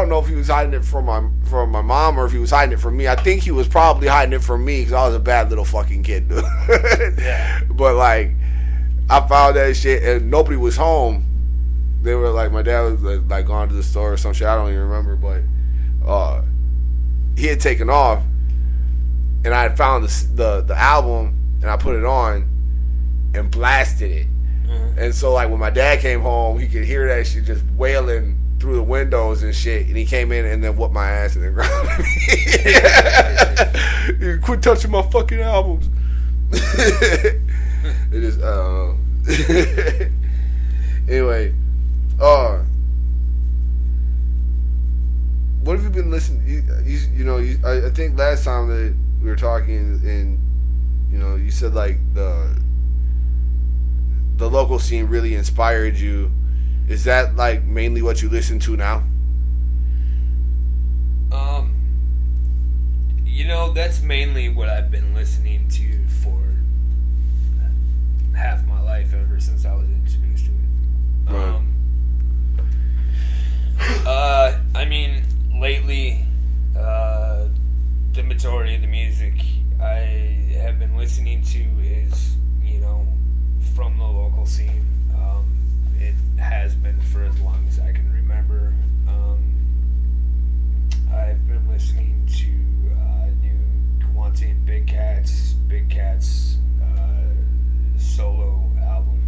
don't know if he was hiding it from my mom or if he was hiding it from me. I think he was probably hiding it from me because I was a bad little fucking kid, dude. Yeah. But like, I found that shit and nobody was home. They were like, my dad was like gone to the store or some shit. I don't even remember, but he had taken off, and I had found the album and I put it on and blasted it. Mm-hmm. And so like when my dad came home, he could hear that shit just wailing through the windows and shit, and he came in and then whooped my ass and then grounded me. Quit touching my fucking albums. It is anyway, what have you been listening? I think last time that we were talking, and you said like the local scene really inspired you. Is that like mainly what you listen to now? That's mainly what I've been listening to for half my life, ever since I was introduced to it. Right. I mean, lately, the majority of the music I have been listening to is, from the local scene. It has been for as long as I can remember. I've been listening to new Kawante and Big Cat's solo album,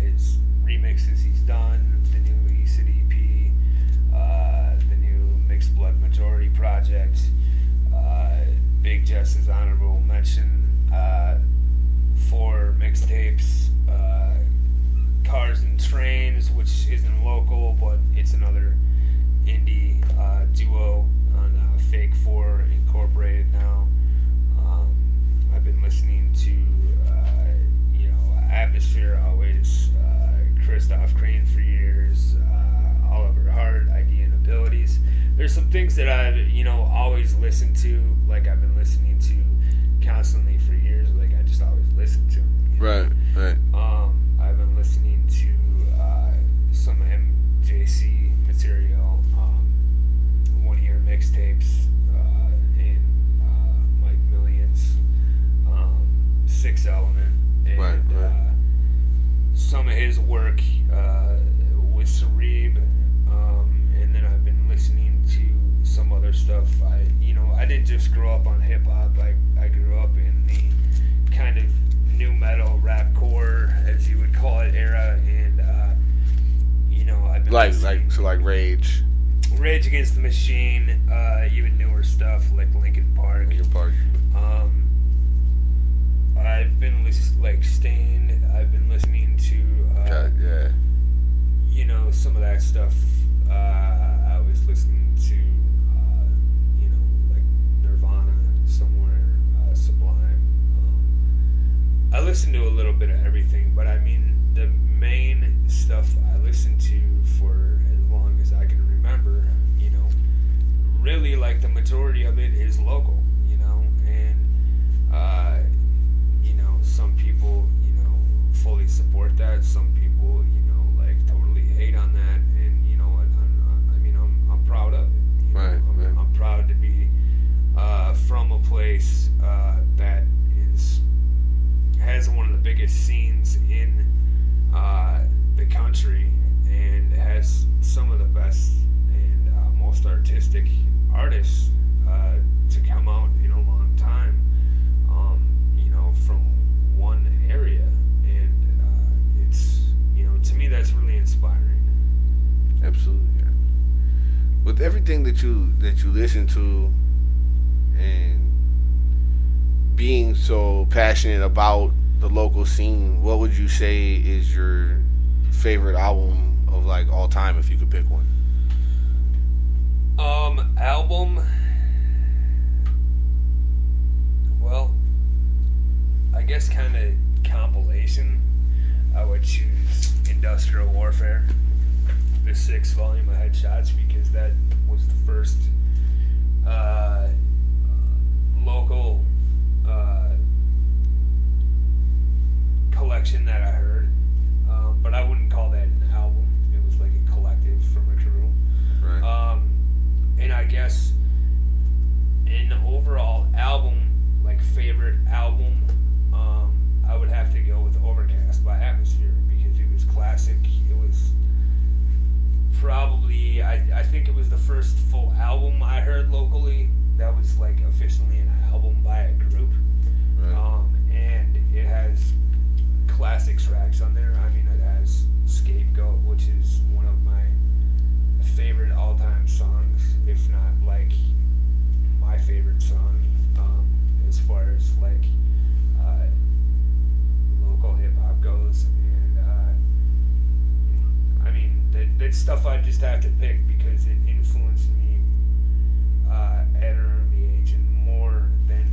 his remixes he's done, the new East EP, the new Mixed Blood Majority project, Big Jess's honorable mention, 4 mixtapes, Cars and Trains, which isn't local, but it's another indie duo on Fake 4 Incorporated now. I've been listening to, Atmosphere always, Christoph Crane for years, Oliver Hart, Idea and Abilities. There's some things that I've, always listened to, like I've been listening to constantly for years, like I just always listen to. Right. I've been listening to some MJC material, one of your mixtapes, and Mike Millions, Six Element, and right. Some of his work with Sarib, and then I've been listening to some other stuff. I didn't just grow up on hip hop. I grew up in the kind of new metal, rapcore, as you would call it, era, and I've been like Rage Against the Machine, even newer stuff like Linkin Park. I've been Stained. I've been listening to some of that stuff. I was listening to like Nirvana, Somewhere Sublime. I listen to a little bit of everything, but I mean the main stuff I listen to for as long as I can remember, really like the majority of it is local, and some people, fully support that. Some people, like totally hate on that, and I'm proud of it. Right. I'm proud to be from a place that has one of the biggest scenes in the country, and has some of the best and most artistic artists to come out in a long time, from one area, and it's to me that's really inspiring. Absolutely. Yeah. With everything that you listen to, and being so passionate about the local scene, what would you say is your favorite album of like all time, if you could pick one? Album. Well, I guess kind of compilation. I would choose Industrial Warfare, the 6th volume of Headshots, because that was the first local collection that I heard, but I wouldn't call that an album. It was like a collective from a crew. Right. guess an overall album, like favorite album, I would have to go with Overcast by Atmosphere because it was classic. It was probably, I think it was the first full album I heard locally that was like officially an album by a group. Right. And it has classic tracks on there. I mean, it has Scapegoat, which is one of my favorite all-time songs, if not like my favorite song, as far as like local hip-hop goes. And I mean, that's stuff I just have to pick because it influenced me at an early age and more than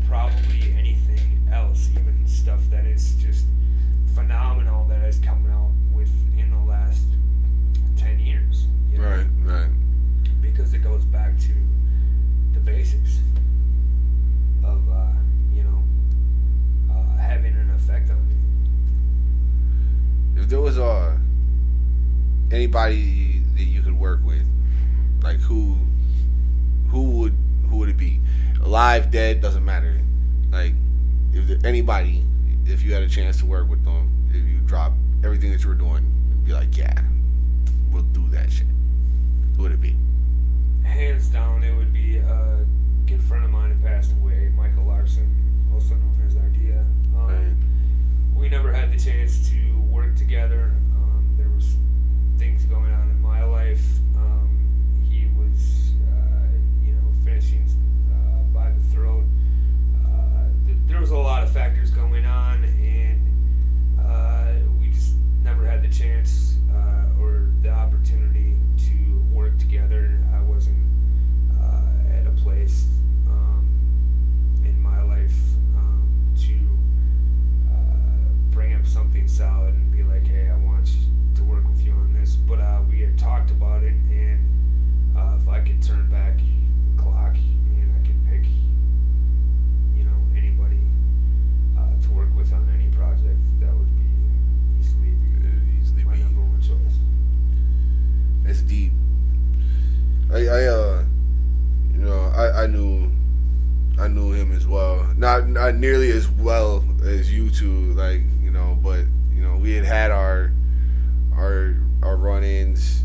probably anything else, even stuff that is just phenomenal that has come out within the last 10 years. You know? Right. Because it goes back to the basics of, having an effect on me. If there was anybody that you could work with, like who would it be? Alive, dead, doesn't matter. Like anybody, if you had a chance to work with them, if you drop everything that you were doing, and be like, yeah, we'll do that shit. Who would it be? Hands down, it would be a good friend of mine who passed away, Michael Larson, also known as Idea. We never had the chance to work together. There was things going on in my life. He was, finishing by the throat. There was a lot of factors going on, and we just never had the chance or the opportunity to work together. I wasn't at a place in my life to bring up something solid and be like, hey, I want to work with you on this. But we had talked about it, and if I could turn back the clock and I could pick, anybody to work with on any project, that would be easily my number one choice. It's deep. I knew him as well. Not nearly as well as you two, but we had our run-ins,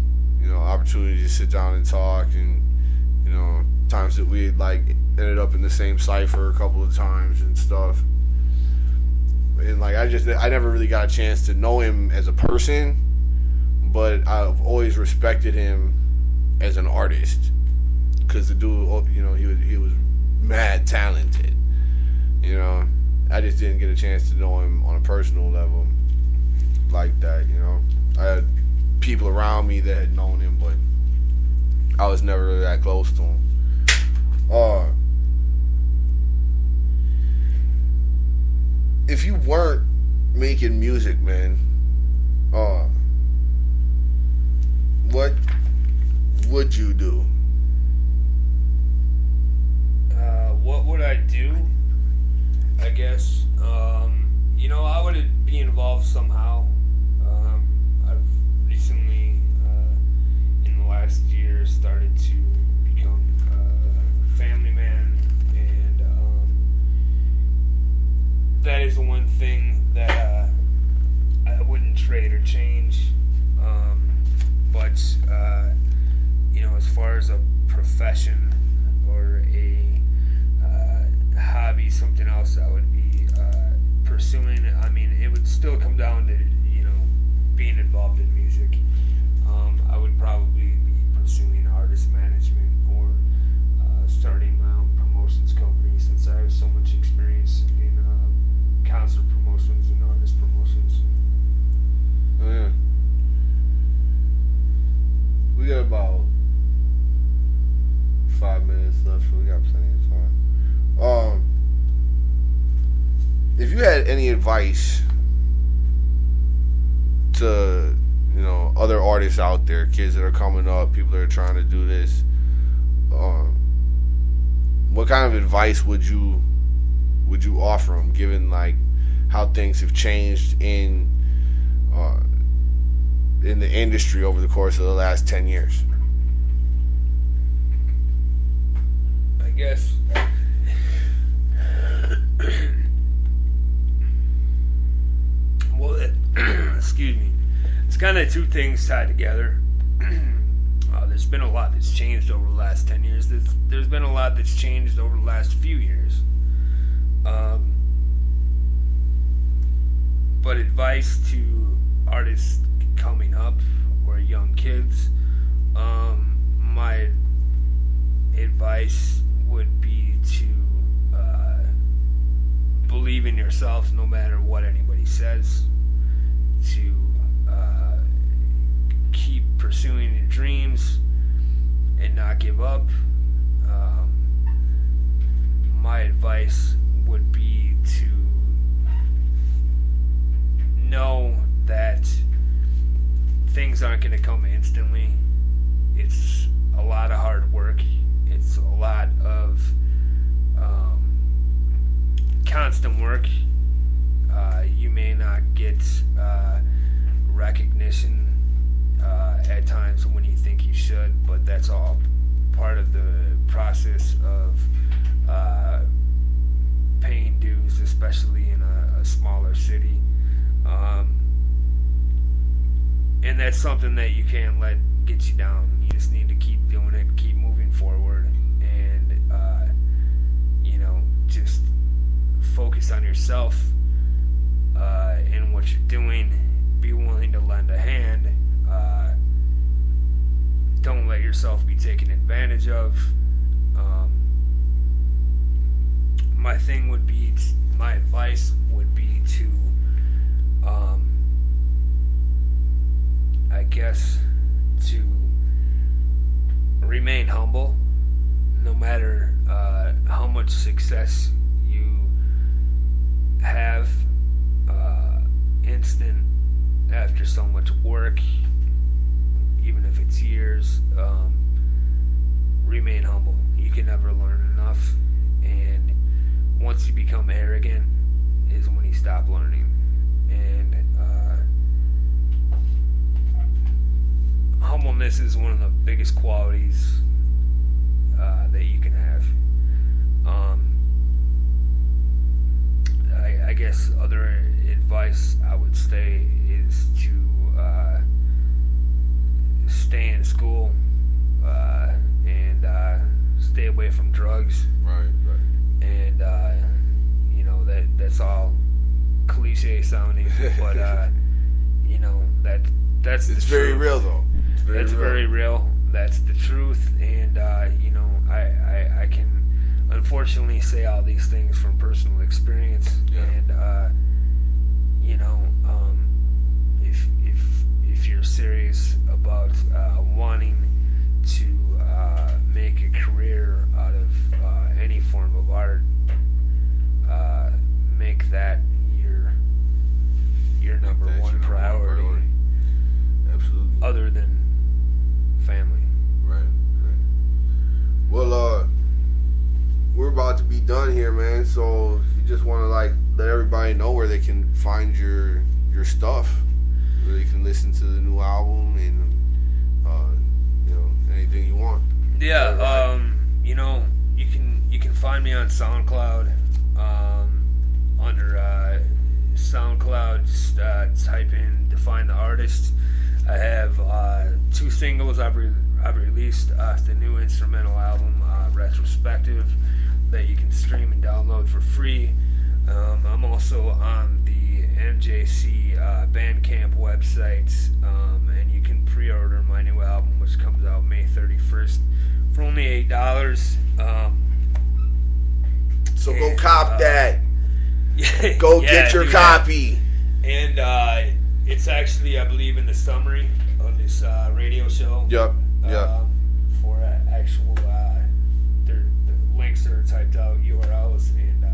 opportunity to sit down and talk, and times that we had ended up in the same cipher a couple of times and stuff. And I never really got a chance to know him as a person, but I've always respected him as an artist because the dude, he was mad talented. I just didn't get a chance to know him on a personal level like that. I had people around me that had known him, but I was never really that close to him. If you weren't making music, man, what would you do? What would I do? I guess, I would be involved somehow. I've recently, in the last year, started to become a family man, and that is the one thing that I wouldn't trade or change. But as far as a profession or a hobby, something else I would be pursuing, I mean, it would still come down to being involved in music. I would probably be pursuing artist management or starting my own promotions company, since I have so much experience in concert promotions and artist promotions. Oh yeah. We got about 5 minutes left, so we got plenty of time. If you had any advice to other artists out there, kids that are coming up, people that are trying to do this, what kind of advice would you offer them, given how things have changed in the industry over the course of the last 10 years? guess. Well, excuse me. It's kind of two things tied together. There's been a lot that's changed over the last 10 years. There's been a lot that's changed over the last few years. But advice to artists coming up or young kids, my advice would be to believe in yourself no matter what anybody says, to keep pursuing your dreams and not give up. My advice would be to know that things aren't going to come instantly. It's a lot of hard work. It's a lot of constant work. You may not get recognition at times when you think you should, but that's all part of the process of paying dues, especially in a smaller city. And that's something that you can't let get you down. You just need to keep doing it, keep moving forward, and just focus on yourself and what you're doing. Be willing to lend a hand. Don't let yourself be taken advantage of. My advice would be to, I guess, to remain humble, no matter how much success you have, instant after so much work, even if it's years. Remain humble. You can never learn enough, and once you become arrogant is when you stop learning. And humbleness is one of the biggest qualities that you can have. I guess other advice I would say is to stay in school and stay away from drugs. Right. And that's all cliche sounding, but that's it's the very truth. real though. That's very real. That's the truth, and I can unfortunately say all these things from personal experience. Yeah. And if you're serious about wanting to make a career out of any form of art, make that your number one priority. Absolutely. Other than family. Right. Well, we're about to be done here, man. So you just want to let everybody know where they can find your stuff, where they can listen to the new album and anything you want. Yeah. You can find me on SoundCloud. Under SoundCloud, just type in Define the Artist. I have 2 singles I've released off the new instrumental album, Retrospective, that you can stream and download for free. I'm also on the MJC Bandcamp website, and you can pre-order my new album, which comes out May 31st, for only $8. So go cop that. Go get your copy. And it's actually, I believe, in the summary of this radio show. Yep. For actual, the links are typed out, URLs, and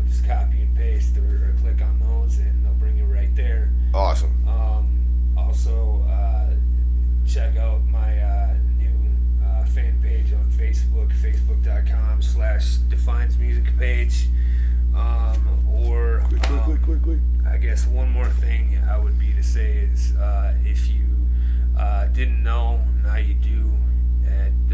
just copy and paste or click on those, and they'll bring you right there. Awesome. Also, check out my new fan page on Facebook, facebook.com/Defines Music page. Quick. I guess one more thing I would be to say is if you didn't know, now you do, and